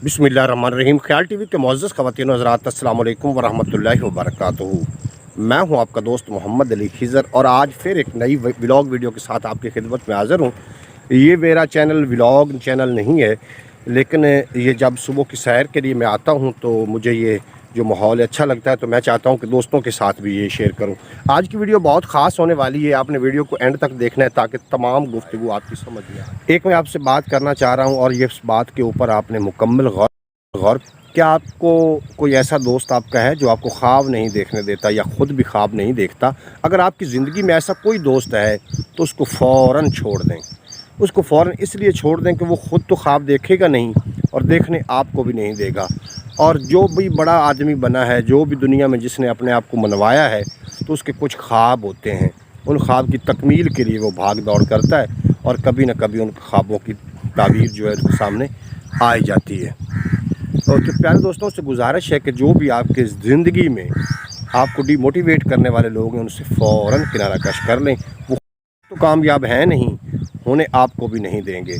बिस्मिल्लाहिर्रहमानिर्रहीम। ख्याल टीवी के मुअज़्ज़ज़ ख़वातीन व हज़रात, अस्सलामु अलैकुम वरहमतुल्लाहि वबरकातुहू। मैं हूं आपका दोस्त मोहम्मद अली खिज़र और आज फिर एक नई व्लॉग वीडियो के साथ आपकी खिदमत में हाज़िर हूं। ये मेरा चैनल व्लॉग चैनल नहीं है, लेकिन ये जब सुबह की सैर के लिए मैं आता हूं तो मुझे ये जो माहौल अच्छा लगता है, तो मैं चाहता हूं कि दोस्तों के साथ भी ये शेयर करूं। आज की वीडियो बहुत ख़ास होने वाली है, आपने वीडियो को एंड तक देखना है ताकि तमाम गुफ्तगू आपकी समझ में आए। एक मैं आपसे बात करना चाह रहा हूं और ये इस बात के ऊपर आपने मुकम्मल गौर। क्या आपको कोई ऐसा दोस्त आपका है जो आपको ख्वाब नहीं देखने देता या ख़ुद भी ख्वाब नहीं देखता? अगर आपकी ज़िंदगी में ऐसा कोई दोस्त है तो उसको फ़ौरन छोड़ दें। उसको फ़ौरन इसलिए छोड़ दें कि वो ख़ुद तो ख्वाब देखेगा नहीं और देखने आपको भी नहीं देगा। और जो भी बड़ा आदमी बना है, जो भी दुनिया में जिसने अपने आप को मनवाया है, तो उसके कुछ ख्वाब होते हैं। उन ख्वाब की तकमील के लिए वो भाग दौड़ करता है और कभी न कभी उन ख्वाबों की ताबीर जो है उसके सामने आ ही जाती है। तो प्यारे दोस्तों से गुजारिश है कि जो भी आपके ज़िंदगी में आपको डिमोटिवेट करने वाले लोग हैं, उनसे फ़ौरन किनारा कश कर लें। वो तो कामयाब हैं नहीं, होने आपको भी नहीं देंगे।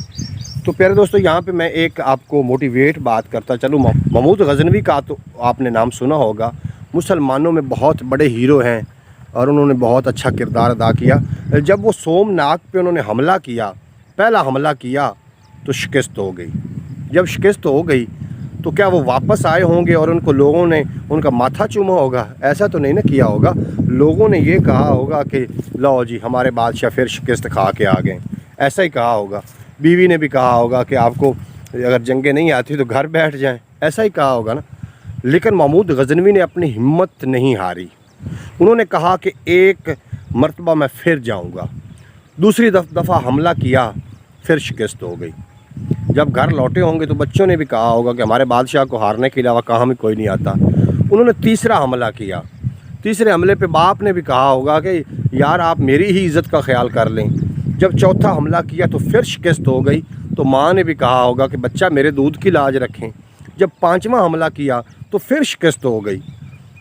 तो प्यारे दोस्तों, यहाँ पे मैं एक आपको मोटिवेट बात करता चलूँ। महमूद गज़नवी का तो आपने नाम सुना होगा। मुसलमानों में बहुत बड़े हीरो हैं और उन्होंने बहुत अच्छा किरदार अदा किया। जब वो सोमनाथ पे उन्होंने हमला किया, पहला हमला किया, तो शिकस्त हो गई। जब शिकस्त हो गई तो क्या वो वापस आए होंगे और उनको लोगों ने उनका माथा चूमा होगा? ऐसा तो नहीं ना किया होगा। लोगों ने ये कहा होगा कि लो जी, हमारे बादशाह फिर शिकस्त खा के आ गए। ऐसा ही कहा होगा। बीवी ने भी कहा होगा कि आपको अगर जंगें नहीं आती तो घर बैठ जाएं। ऐसा ही कहा होगा ना। लेकिन महमूद गज़नवी ने अपनी हिम्मत नहीं हारी। उन्होंने कहा कि एक मरतबा मैं फिर जाऊंगा। दूसरी दफ़ा हमला किया, फिर शिकस्त हो गई। जब घर लौटे होंगे तो बच्चों ने भी कहा होगा कि हमारे बादशाह को हारने के अलावा कहाँ में कोई नहीं आता। उन्होंने तीसरा हमला किया। तीसरे हमले पे बाप ने भी कहा होगा कि यार आप मेरी ही इज़्ज़त का ख्याल कर लें। जब चौथा हमला किया तो फिर शिकस्त हो गई, तो माँ ने भी कहा होगा कि बच्चा मेरे दूध की लाज रखें। जब पाँचवा हमला किया तो फिर शिकस्त हो गई।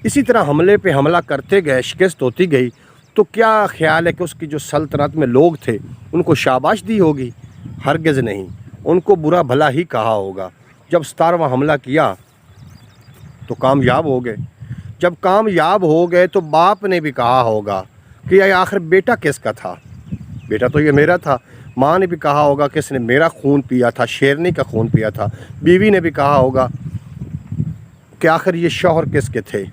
इसी तरह हमले पे हमला करते गए, शिकस्त होती गई। तो क्या ख्याल है कि उसकी जो सल्तनत में लोग थे उनको शाबाश दी होगी? हरगिज़ नहीं, उनको बुरा भला ही कहा होगा। जब 17वां हमला किया तो कामयाब हो गए। जब कामयाब हो गए तो बाप ने भी कहा होगा कि आखिर बेटा किसका था? बेटा तो ये मेरा था। माँ ने भी कहा होगा कि इसने मेरा खून पिया था, शेरनी का खून पिया था। बीवी ने भी कहा होगा कि आखिर ये शौहर किसके थे?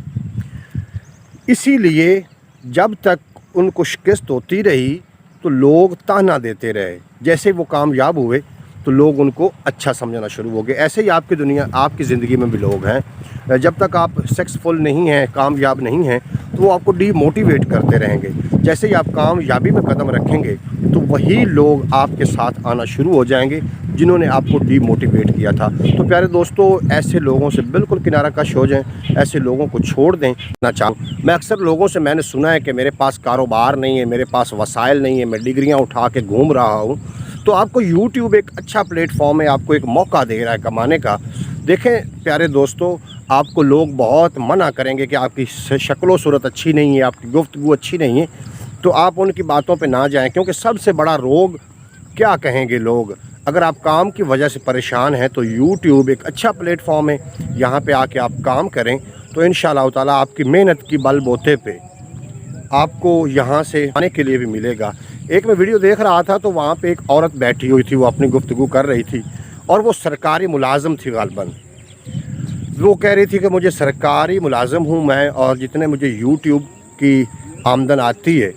इसीलिए जब तक उनको शिकस्त होती रही तो लोग ताना देते रहे। जैसे वो कामयाब हुए तो लोग उनको अच्छा समझना शुरू हो गए। ऐसे ही आपकी दुनिया, आपकी ज़िंदगी में भी लोग हैं। जब तक आप सक्सेसफुल नहीं हैं, कामयाब नहीं हैं, तो वो आपको डीमोटिवेट करते रहेंगे। जैसे ही आप कामयाबी में कदम रखेंगे तो वही लोग आपके साथ आना शुरू हो जाएंगे जिन्होंने आपको डीमोटिवेट किया था। तो प्यारे दोस्तों, ऐसे लोगों से बिल्कुल किनारा कश हो जाएं, ऐसे लोगों को छोड़ दें ना चाहूँ। मैं अक्सर लोगों से मैंने सुना है कि मेरे पास कारोबार नहीं है, मेरे पास वसाइल नहीं है, मैं डिग्रियाँ उठा के घूम रहा हूँ। तो आपको YouTube एक अच्छा प्लेटफॉर्म है, आपको एक मौका दे रहा है कमाने का। देखें प्यारे दोस्तों, आपको लोग बहुत मना करेंगे कि आपकी शक्ल सूरत अच्छी नहीं है, आपकी गुफ्तगू अच्छी नहीं है, तो आप उनकी बातों पे ना जाएं। क्योंकि सबसे बड़ा रोग क्या कहेंगे लोग? अगर आप काम की वजह से परेशान हैं तो YouTube एक अच्छा प्लेटफॉर्म है। यहाँ पे आके आप काम करें तो इंशाअल्लाह ताला आपकी मेहनत की बलबूते पे आपको यहाँ से आने के लिए भी मिलेगा। एक मैं वीडियो देख रहा था तो वहाँ पे एक औरत बैठी हुई थी, वो अपनी गुफ्तगू कर रही थी और वो सरकारी मुलाजिम थी गालिबन। वो कह रही थी कि मुझे सरकारी मुलाजिम हूँ मैं, और जितने मुझे YouTube की आमदन आती है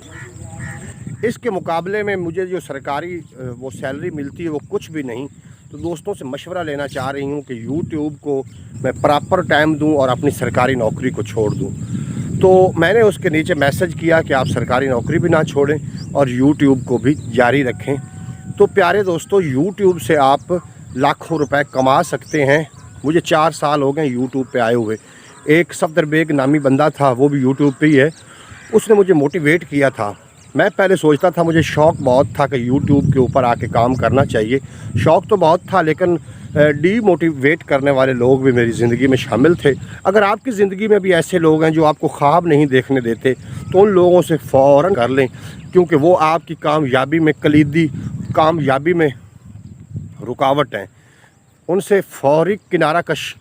इसके मुकाबले में मुझे जो सरकारी वो सैलरी मिलती है वो कुछ भी नहीं। तो दोस्तों से मशवरा लेना चाह रही हूँ कि YouTube को मैं प्रॉपर टाइम दूँ और अपनी सरकारी नौकरी को छोड़ दूँ। तो मैंने उसके नीचे मैसेज किया कि आप सरकारी नौकरी भी ना छोड़ें और YouTube को भी जारी रखें। तो प्यारे दोस्तों, YouTube से आप लाखों रुपए कमा सकते हैं। मुझे 4 साल हो गए YouTube पे आए हुए। एक सफदर बेग नामी बंदा था, वो भी YouTube पे ही है, उसने मुझे मोटिवेट किया था। मैं पहले सोचता था, मुझे शौक़ बहुत था कि YouTube के ऊपर आके काम करना चाहिए। शौक़ तो बहुत था, लेकिन डीमोटिवेट करने वाले लोग भी मेरी ज़िंदगी में शामिल थे। अगर आपकी ज़िंदगी में भी ऐसे लोग हैं जो आपको ख्वाब नहीं देखने देते, तो उन लोगों से फ़ौरन कर लें, क्योंकि वो आपकी कामयाबी में कलीदी, कामयाबी में रुकावट हैं। उनसे फौरी किनारा कश।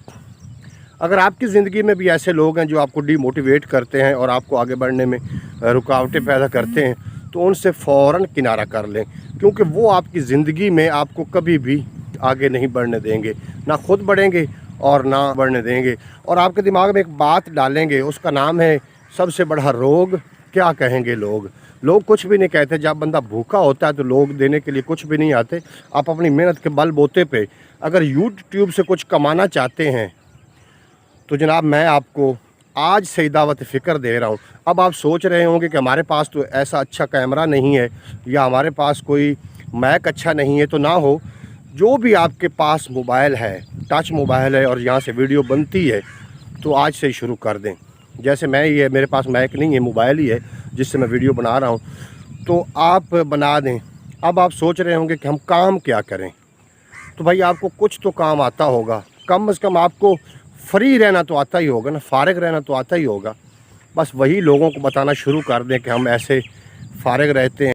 अगर आपकी ज़िंदगी में भी ऐसे लोग हैं जो आपको डीमोटिवेट करते हैं और आपको आगे बढ़ने में रुकावटें पैदा करते हैं, तो उनसे फ़ौरन किनारा कर लें, क्योंकि वो आपकी ज़िंदगी में आपको कभी भी आगे नहीं बढ़ने देंगे, ना खुद बढ़ेंगे और ना बढ़ने देंगे। और आपके दिमाग में एक बात डालेंगे, उसका नाम है सबसे बड़ा रोग क्या कहेंगे लोग। लोग कुछ भी नहीं कहते। जब बंदा भूखा होता है तो लोग देने के लिए कुछ भी नहीं आते। आप अपनी मेहनत के बल बोते पे अगर यूट्यूब से कुछ कमाना चाहते हैं तो जनाब मैं आपको आज से ही दावत फ़िक्र दे रहा हूँ। अब आप सोच रहे होंगे कि हमारे पास तो ऐसा अच्छा कैमरा नहीं है या हमारे पास कोई मैक अच्छा नहीं है, तो ना हो, जो भी आपके पास मोबाइल है, टच मोबाइल है और यहाँ से वीडियो बनती है, तो आज से ही शुरू कर दें। जैसे मैं ये मेरे पास मैक नहीं है, मोबाइल ही है जिससे मैं वीडियो बना रहा हूँ, तो आप बना दें। अब आप सोच रहे होंगे कि हम काम क्या करें, तो भाई आपको कुछ तो काम आता होगा। कम से कम आपको फ्री रहना तो आता ही होगा ना, फारिग रहना तो आता ही होगा। बस वही लोगों को बताना शुरू कर दें कि हम ऐसे फारिग रहते हैं।